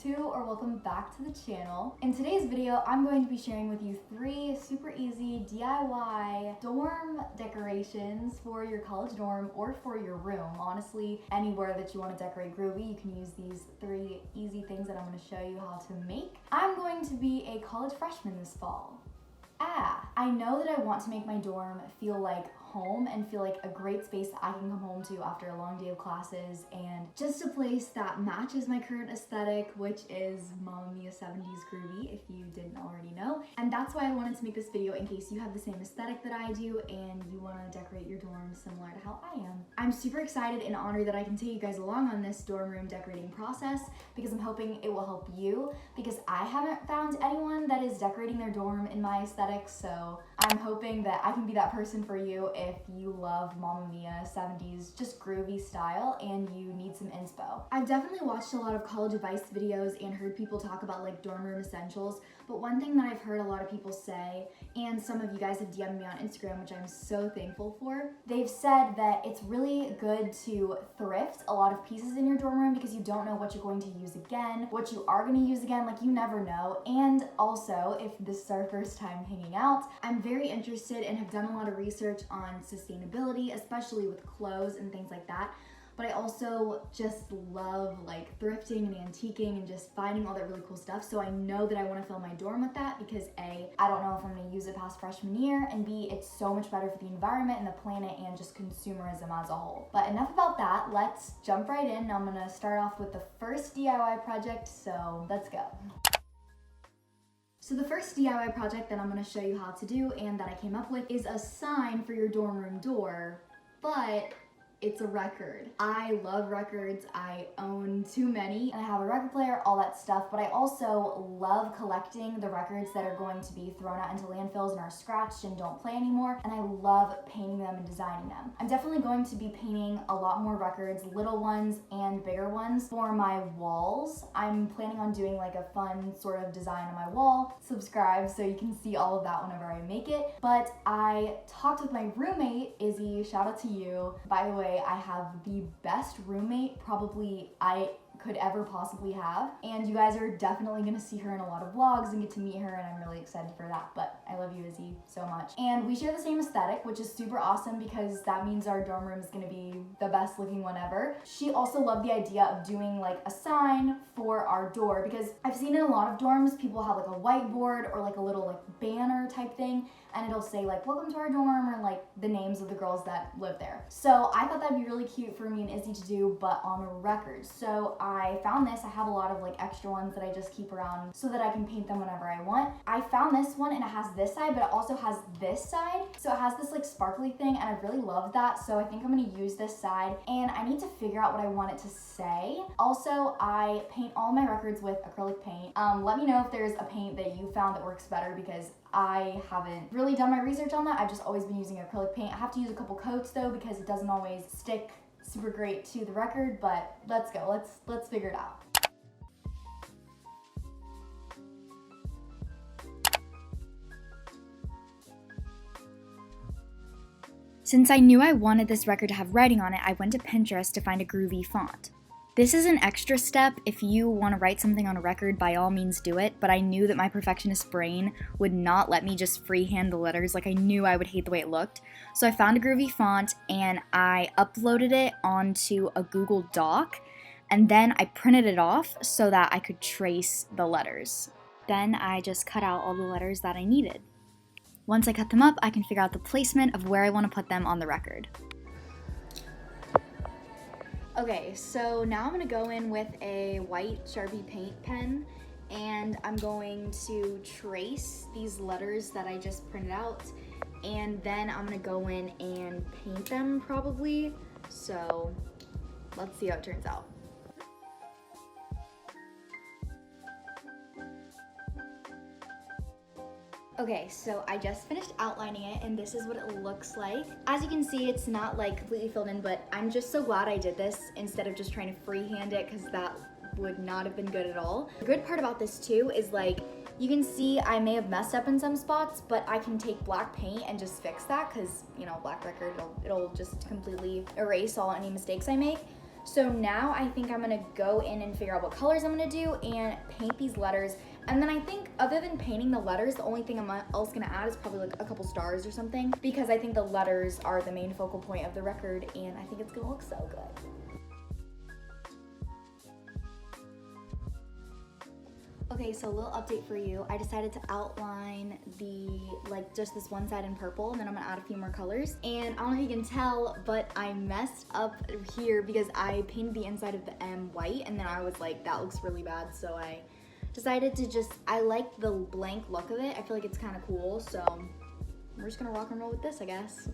to, or welcome back to the channel. In today's video, I'm going to be sharing with you 3 super easy DIY dorm decorations for your college dorm or for your room. Honestly, anywhere that you want to decorate groovy, you can use these 3 easy things that I'm going to show you how to make. I'm going to be a college freshman this fall. I know that I want to make my dorm feel like home and feel like a great space that I can come home to after a long day of classes, and just a place that matches my current aesthetic, which is Mamma Mia 70's groovy, if you didn't already know. And that's why I wanted to make this video, in case you have the same aesthetic that I do and you want to decorate your dorm similar to how I am. I'm super excited and honored that I can take you guys along on this dorm room decorating process, because I'm hoping it will help you, because I haven't found anyone that is decorating their dorm in my aesthetic, so I'm hoping that I can be that person for you if you love Mamma Mia 70's just groovy style and you need some inspo. I've definitely watched a lot of college advice videos and heard people talk about like dorm room essentials, but one thing that I've heard a lot of people say, and some of you guys have DM'd me on Instagram, which I'm so thankful for, they've said that it's really good to thrift a lot of pieces in your dorm room because you don't know what you're going to use again, what you are going to use again, like you never know. And also, if this is our first time hanging out, I'm very interested and have done a lot of research on sustainability, especially with clothes and things like that. But I also just love like thrifting and antiquing and just finding all that really cool stuff. So I know that I want to fill my dorm with that because A, I don't know if I'm going to use it past freshman year, and B, it's so much better for the environment and the planet and just consumerism as a whole. But enough about that, let's jump right in. I'm going to start off with the first DIY project, so let's go. So the first DIY project that I'm going to show you how to do and that I came up with is a sign for your dorm room door, but it's a record. I love records. I own too many, and I have a record player, all that stuff, but I also love collecting the records that are going to be thrown out into landfills and are scratched and don't play anymore, and I love painting them and designing them. I'm definitely going to be painting a lot more records, little ones and bigger ones, for my walls. I'm planning on doing like a fun sort of design on my wall. Subscribe so you can see all of that whenever I make it. But I talked with my roommate, Izzy, shout out to you. By the way, I have the best roommate probably I could ever possibly have, and you guys are definitely gonna see her in a lot of vlogs and get to meet her, and I'm really excited for that. But I love you, Izzy, so much. And we share the same aesthetic, which is super awesome because that means our dorm room is gonna be the best looking one ever. She also loved the idea of doing like a sign for our door, because I've seen in a lot of dorms people have like a whiteboard or like a little like banner type thing, and it'll say like welcome to our dorm or like the names of the girls that live there. So I thought that'd be really cute for me and Izzy to do, but on a record. So I found this. I have a lot of like extra ones that I just keep around so that I can paint them whenever I want. I found this one and it has this side, but it also has this side. So it has this like sparkly thing, and I really love that. So I think I'm gonna use this side, and I need to figure out what I want it to say. Also, I paint all my records with acrylic paint. Let me know if there's a paint that you found that works better, because I haven't really done my research on that. I've just always been using acrylic paint. I have to use a couple coats though, because it doesn't always stick super great to the record, but let's go. Let's figure it out. Since I knew I wanted this record to have writing on it, I went to Pinterest to find a groovy font. This is an extra step. If you want to write something on a record, by all means do it, but I knew that my perfectionist brain would not let me just freehand the letters. Like, I knew I would hate the way it looked. So I found a groovy font and I uploaded it onto a Google Doc, and then I printed it off so that I could trace the letters. Then I just cut out all the letters that I needed. Once I cut them up, I can figure out the placement of where I want to put them on the record. Okay, so now I'm gonna go in with a white Sharpie paint pen, and I'm going to trace these letters that I just printed out, and then I'm gonna go in and paint them probably. So let's see how it turns out. Okay, so I just finished outlining it, and this is what it looks like. As you can see, it's not like completely filled in, but I'm just so glad I did this instead of just trying to freehand it, because that would not have been good at all. The good part about this too is like, you can see I may have messed up in some spots, but I can take black paint and just fix that, because, you know, black record, it'll just completely erase any mistakes I make. So now I think I'm gonna go in and figure out what colors I'm gonna do and paint these letters. And then I think other than painting the letters, the only thing I'm else gonna add is probably like a couple stars or something, because I think the letters are the main focal point of the record and I think it's gonna look so good. Okay, so a little update for you. I decided to outline just this one side in purple, and then I'm gonna add a few more colors. And I don't know if you can tell, but I messed up here because I painted the inside of the M white, and then I was like, that looks really bad, so I decided to I like the blank look of it. I feel like it's kind of cool, so we're just gonna rock and roll with this, I guess.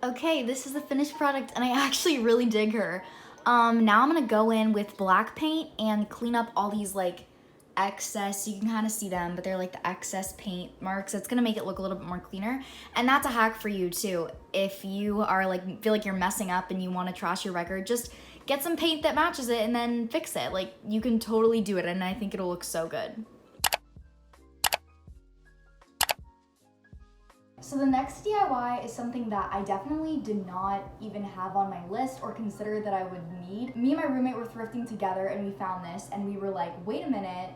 Okay, this is the finished product and I actually really dig her. Now I'm gonna go in with black paint and clean up all these like excess, you can kind of see them, but they're like the excess paint marks. It's gonna make it look a little bit more cleaner. And that's a hack for you too. If you are like, feel like you're messing up and you wanna trash your record, just get some paint that matches it and then fix it. Like, you can totally do it and I think it'll look so good. So the next DIY is something that I definitely did not even have on my list or consider that I would need. Me and my roommate were thrifting together and we found this and we were like, wait a minute,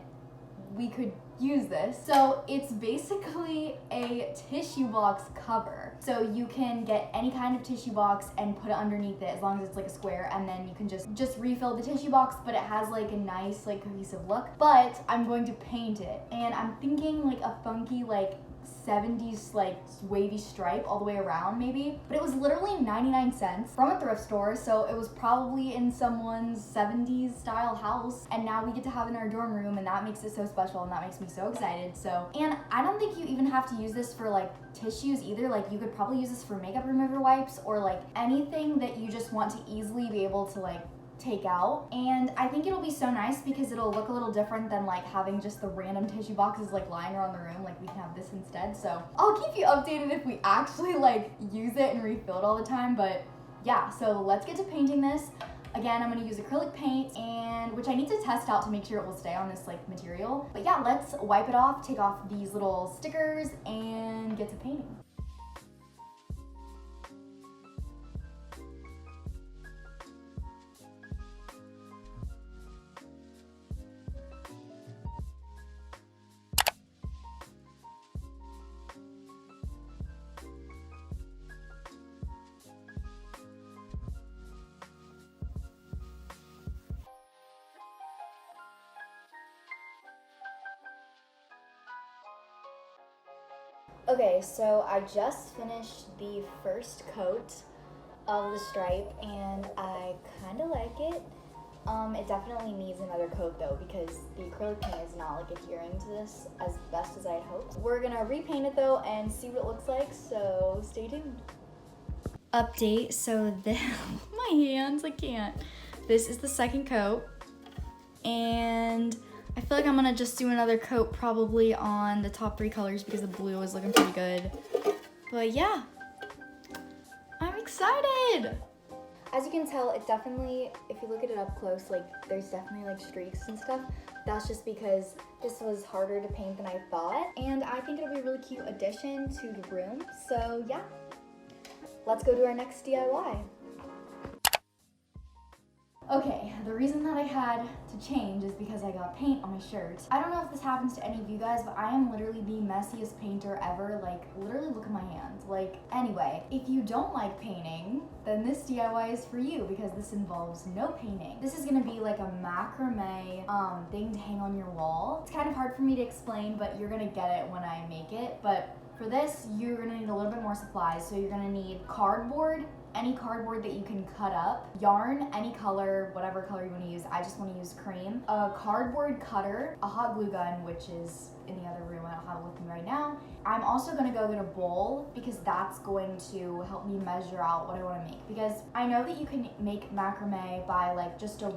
we could use this. So it's basically a tissue box cover. So you can get any kind of tissue box and put it underneath it as long as it's like a square, and then you can just refill the tissue box, but it has like a nice like cohesive look. But I'm going to paint it and I'm thinking like a funky like 70's like wavy stripe all the way around maybe, but it was literally 99 cents from a thrift store, so it was probably in someone's 70's style house, and now we get to have it in our dorm room, and that makes it so special and that makes me so excited. So, and I don't think you even have to use this for like tissues either. Like, you could probably use this for makeup remover wipes or like anything that you just want to easily be able to like take out. And I think it'll be so nice because it'll look a little different than like having just the random tissue boxes like lying around the room. Like, we can have this instead. So I'll keep you updated if we actually like use it and refill it all the time. But yeah, so let's get to painting this. Again, I'm gonna use acrylic paint, and which I need to test out to make sure it will stay on this like material. But yeah, let's wipe it off, take off these little stickers, and get to painting. Okay, so I just finished the first coat of the stripe and I kind of like it. It definitely needs another coat though, because the acrylic paint is not like adhering to this as best as I had hoped. We're gonna repaint it though and see what it looks like, so stay tuned. Update, so this, my hands, I can't. This is the second coat, and I feel like I'm gonna just do another coat probably on the top 3 colors because the blue is looking pretty good. But yeah, I'm excited. As you can tell, it definitely, if you look at it up close, like there's definitely like streaks and stuff. That's just because this was harder to paint than I thought. And I think it'll be a really cute addition to the room. So yeah, let's go to our next DIY. Okay, the reason that I had to change is because I got paint on my shirt. I don't know if this happens to any of you guys, but I am literally the messiest painter ever. Like, literally look at my hands. Like, anyway, if you don't like painting, then this DIY is for you because this involves no painting. This is gonna be like a macrame thing to hang on your wall. It's kind of hard for me to explain, but you're gonna get it when I make it. But for this, you're gonna need a little bit more supplies. So you're gonna need cardboard, any cardboard that you can cut up, yarn, any color, whatever color you want to use. I just want to use cream, a cardboard cutter, a hot glue gun, which is in the other room. I don't have it with me right now. I'm also going to go get a bowl because that's going to help me measure out what I want to make, because I know that you can make macrame by like just a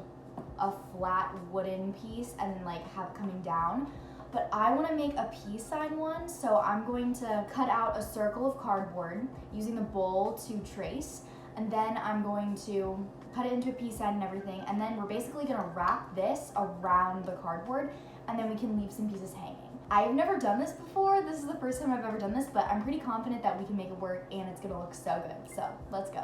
flat wooden piece and then like have it coming down. But I want to make a peace sign one, so I'm going to cut out a circle of cardboard using the bowl to trace, and then I'm going to cut it into a peace sign and everything, and then we're basically gonna wrap this around the cardboard, and then we can leave some pieces hanging. I've never done this before. This is the first time I've ever done this, but I'm pretty confident that we can make it work and it's gonna look so good. So let's go.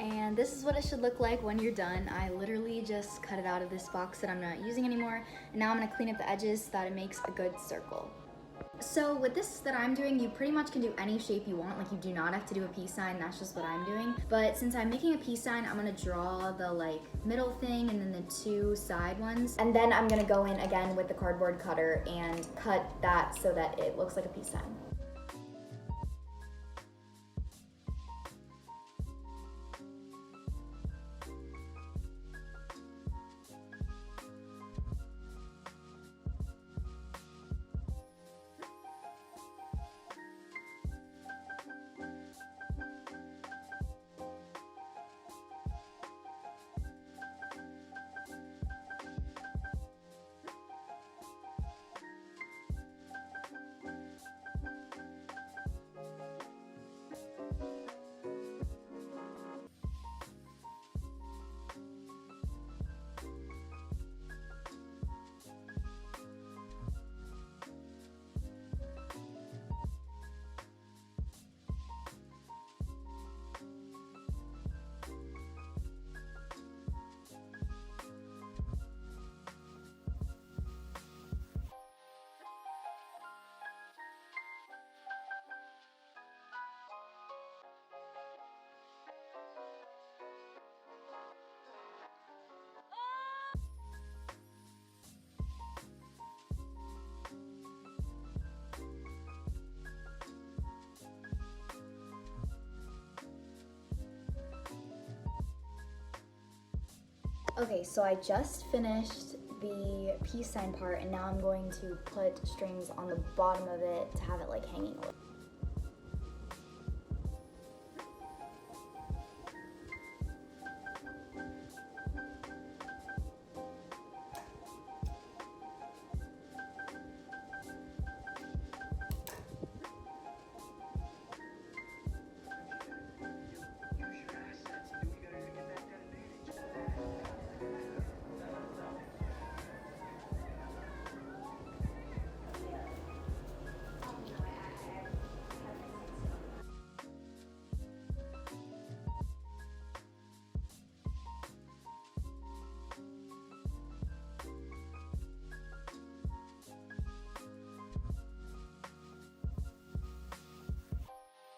And this is what it should look like when you're done. I literally just cut it out of this box that I'm not using anymore, and now I'm gonna clean up the edges so that it makes a good circle. So with this that I'm doing, you pretty much can do any shape you want. Like, you do not have to do a peace sign, that's just what I'm doing. But since I'm making a peace sign, I'm gonna draw the like middle thing and then the two side ones. And then I'm gonna go in again with the cardboard cutter and cut that so that it looks like a peace sign. Okay, so I just finished the peace sign part, and now I'm going to put strings on the bottom of it to have it like hanging over.